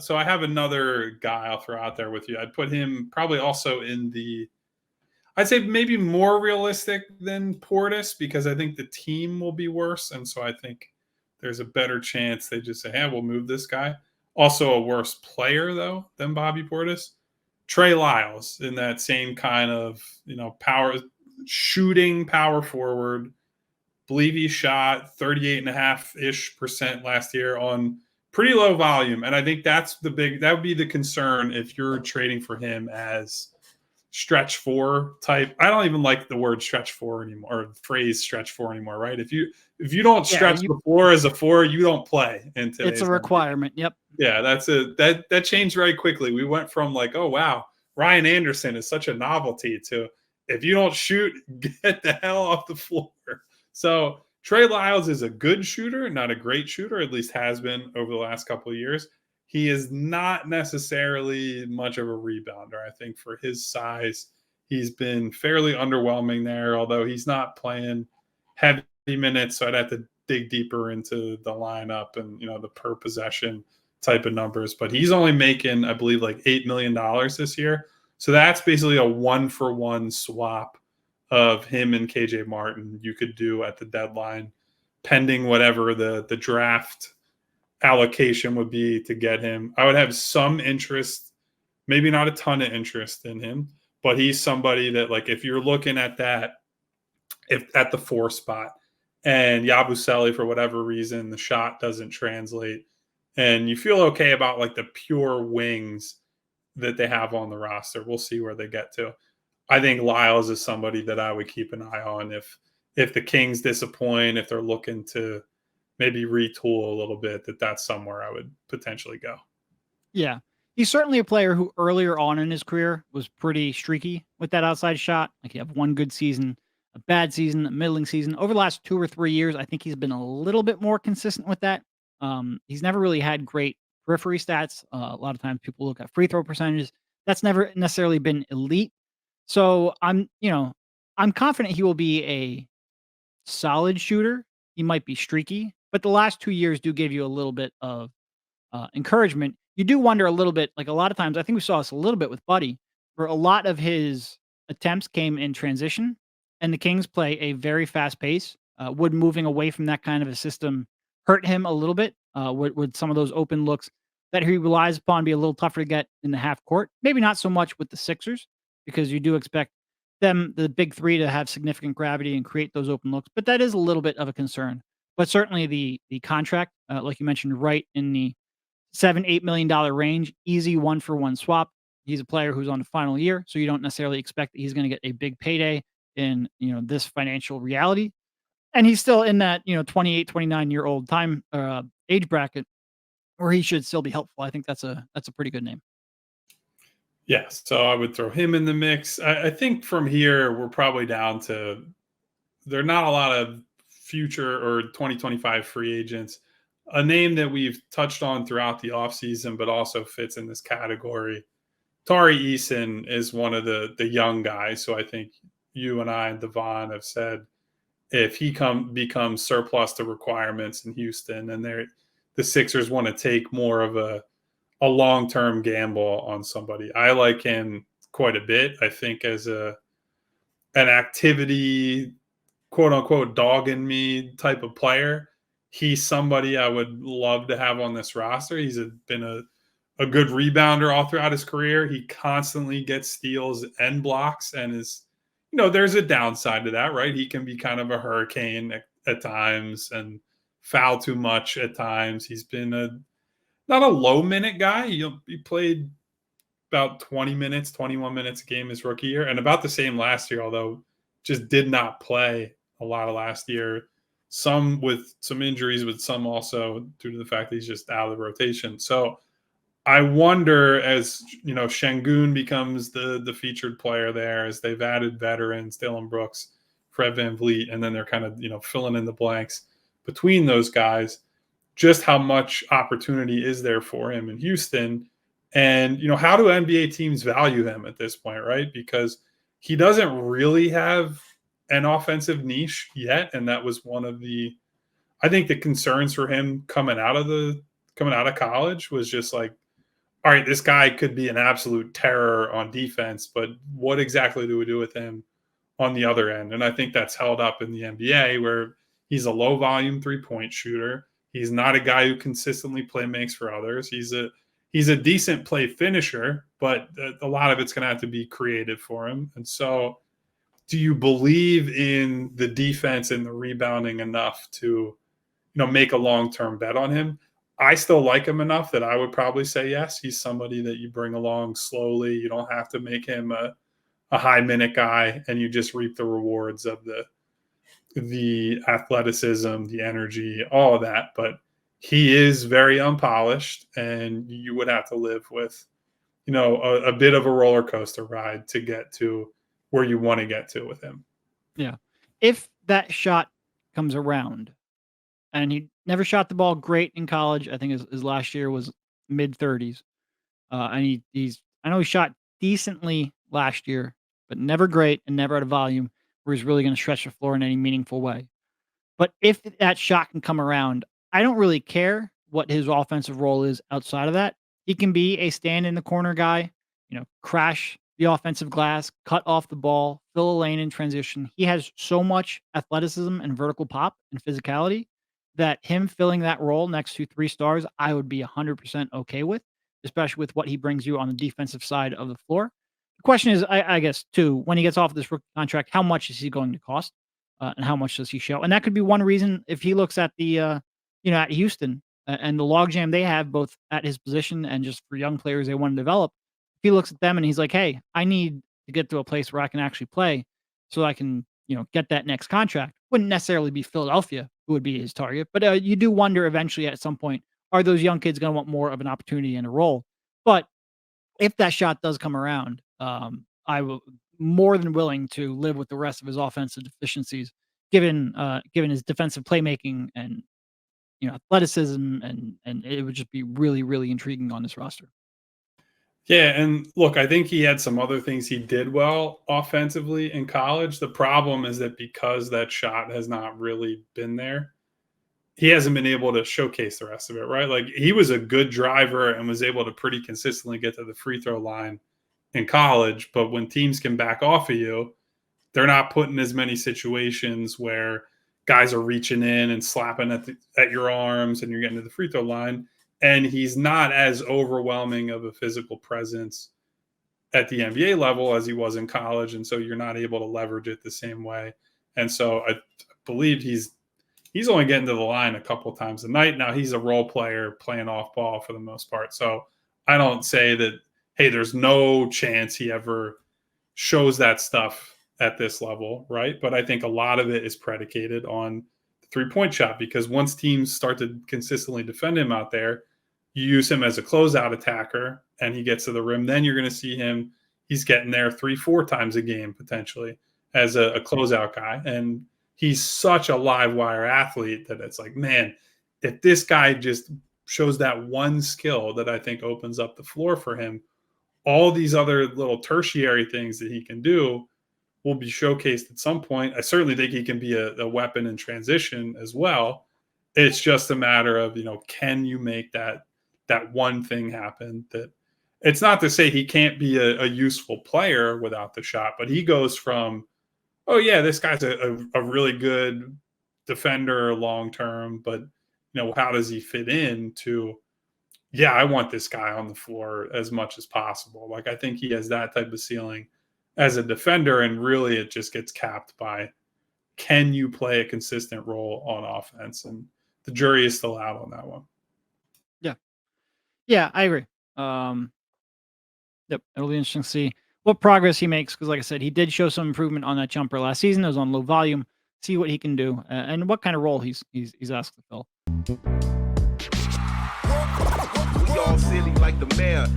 So I have another guy I'll throw out there with you. I'd put him probably also in the, I'd say maybe more realistic than Portis, because I think the team will be worse. And so I think there's a better chance they just say, hey, we'll move this guy. Also a worse player, though, than Bobby Portis. Trey Lyles in that same kind of, power shooting power forward. Believe he shot 38.5% last year on pretty low volume. And I think that would be the concern if you're trading for him as stretch four type. I don't even like the word stretch four anymore, or the phrase stretch four anymore, right? If you don't stretch the floor as a four, you don't play in today's. It's a requirement. Yep. Yeah, that changed very quickly. We went from like, oh wow, Ryan Anderson is such a novelty, to if you don't shoot, get the hell off the floor. So Trey Lyles is a good shooter, not a great shooter, at least has been over the last couple of years. He is not necessarily much of a rebounder. I think for his size, he's been fairly underwhelming there, although he's not playing heavy minutes. So I'd have to dig deeper into the lineup and, the per possession type of numbers. But he's only making, I believe, like $8 million this year. So that's basically a 1-for-1 swap of him and KJ Martin you could do at the deadline, pending whatever the draft allocation would be to get him. I would have some interest, maybe not a ton of interest in him, but he's somebody that, like, if you're looking at that, if at the 4 spot and Yabusele, for whatever reason, the shot doesn't translate and you feel okay about like the pure wings that they have on the roster, we'll see where they get to. I think Lyles is somebody that I would keep an eye on if the Kings disappoint, if they're looking to maybe retool a little bit, that's somewhere I would potentially go. Yeah. He's certainly a player who earlier on in his career was pretty streaky with that outside shot. Like, you have one good season, a bad season, a middling season. Over the last 2 or 3 years, I think he's been a little bit more consistent with that. He's never really had great periphery stats. A lot of times people look at free throw percentages. That's never necessarily been elite. So I'm confident he will be a solid shooter. He might be streaky, but the last 2 years do give you a little bit of encouragement. You do wonder a little bit, like a lot of times, I think we saw this a little bit with Buddy, where a lot of his attempts came in transition, and the Kings play a very fast pace. Would moving away from that kind of a system hurt him a little bit? Would some of those open looks that he relies upon be a little tougher to get in the half court? Maybe not so much with the Sixers, because you do expect them, the big three, to have significant gravity and create those open looks. But that is a little bit of a concern. But certainly the contract, like you mentioned, right in the $7-8 million range, easy 1-for-1 swap. He's a player who's on the final year, so you don't necessarily expect that he's going to get a big payday in this financial reality. And he's still in that 28, 29-year-old time age bracket where he should still be helpful. I think that's a pretty good name. Yes, so I would throw him in the mix. I think from here we're probably down to, there are not a lot of future or 2025 free agents. A name that we've touched on throughout the offseason, but also fits in this category, Tari Eason is one of the young guys. So I think you and I and Devon have said if he becomes surplus to requirements in Houston, and the Sixers want to take more of a long-term gamble on somebody. I like him quite a bit. I think as an activity, quote unquote, dog in me type of player, he's somebody I would love to have on this roster. He's been a good rebounder all throughout his career. He constantly gets steals and blocks, and is, there's a downside to that, right? He can be kind of a hurricane at times and foul too much at times. He's been not a low minute guy. He played about 20 minutes, 21 minutes a game his rookie year, and about the same last year, although just did not play a lot of last year. Some with some injuries, but some also due to the fact that he's just out of the rotation. So I wonder, as Şengün becomes the featured player there, as they've added veterans, Dillon Brooks, Fred VanVleet, and then they're kind of filling in the blanks between those guys, just how much opportunity is there for him in Houston? And, how do NBA teams value him at this point, right? Because he doesn't really have an offensive niche yet. And that was one of the concerns for him coming out of college, was just like, all right, this guy could be an absolute terror on defense, but what exactly do we do with him on the other end? And I think that's held up in the NBA where he's a low volume 3-point shooter. He's not a guy who consistently play makes for others. He's a decent play finisher, but a lot of it's going to have to be creative for him. And so, do you believe in the defense and the rebounding enough to, make a long-term bet on him? I still like him enough that I would probably say yes. He's somebody that you bring along slowly. You don't have to make him a high minute guy, and you just reap the rewards of the athleticism, the energy, all of that. But he is very unpolished, and you would have to live with, a bit of a roller coaster ride to get to where you want to get to with him. Yeah. If that shot comes around, and he never shot the ball great in college. I think his last year was mid 30s. And I know he shot decently last year, but never great and never at a volume where he's really going to stretch the floor in any meaningful way. But if that shot can come around, I don't really care what his offensive role is outside of that. He can be a stand in the corner guy, crash the offensive glass, cut off the ball, fill a lane in transition. He has so much athleticism and vertical pop and physicality that him filling that role next to 3 stars, I would be 100% okay with, especially with what he brings you on the defensive side of the floor. The question is, I guess, too, when he gets off this rookie contract, how much is he going to cost? And how much does he show? And that could be one reason if he looks at at Houston and the logjam they have both at his position and just for young players they want to develop. If he looks at them and he's like, hey, I need to get to a place where I can actually play so I can, get that next contract. Wouldn't necessarily be Philadelphia who would be his target, but you do wonder eventually at some point, are those young kids going to want more of an opportunity and a role? But if that shot does come around, I will more than willing to live with the rest of his offensive deficiencies, given his defensive playmaking and athleticism, and it would just be really really intriguing on this roster. Yeah, and look, I think he had some other things he did well offensively in college. The problem is that because that shot has not really been there, he hasn't been able to showcase the rest of it, right? Like he was a good driver and was able to pretty consistently get to the free throw line in college, but when teams can back off of you, they're not putting as many situations where guys are reaching in and slapping at your arms and you're getting to the free throw line. And he's not as overwhelming of a physical presence at the NBA level as he was in college. And so you're not able to leverage it the same way. And so I believe he's only getting to the line a couple of times a night. Now he's a role player playing off ball for the most part. So I don't say that, hey, there's no chance he ever shows that stuff at this level, right? But I think a lot of it is predicated on the 3-point shot because once teams start to consistently defend him out there, you use him as a closeout attacker and he gets to the rim, then you're going to see him. He's getting there 3-4 times a game potentially as a closeout guy. And he's such a live wire athlete that it's like, man, if this guy just shows that one skill that I think opens up the floor for him, all these other little tertiary things that he can do will be showcased at some point. I certainly think he can be a weapon in transition as well. It's just a matter of, can you make that one thing happen? That it's not to say he can't be a useful player without the shot, but he goes from, oh yeah, this guy's a really good defender long term, but how does he fit in to, yeah, I want this guy on the floor as much as possible. Like I think he has that type of ceiling as a defender, and really it just gets capped by, can you play a consistent role on offense? And the jury is still out on that one. Yeah, I agree. Yep, it'll be interesting to see what progress he makes because, like I said, he did show some improvement on that jumper last season. It was on low volume. See what he can do and what kind of role he's asked to fill. We all silly like the mayor.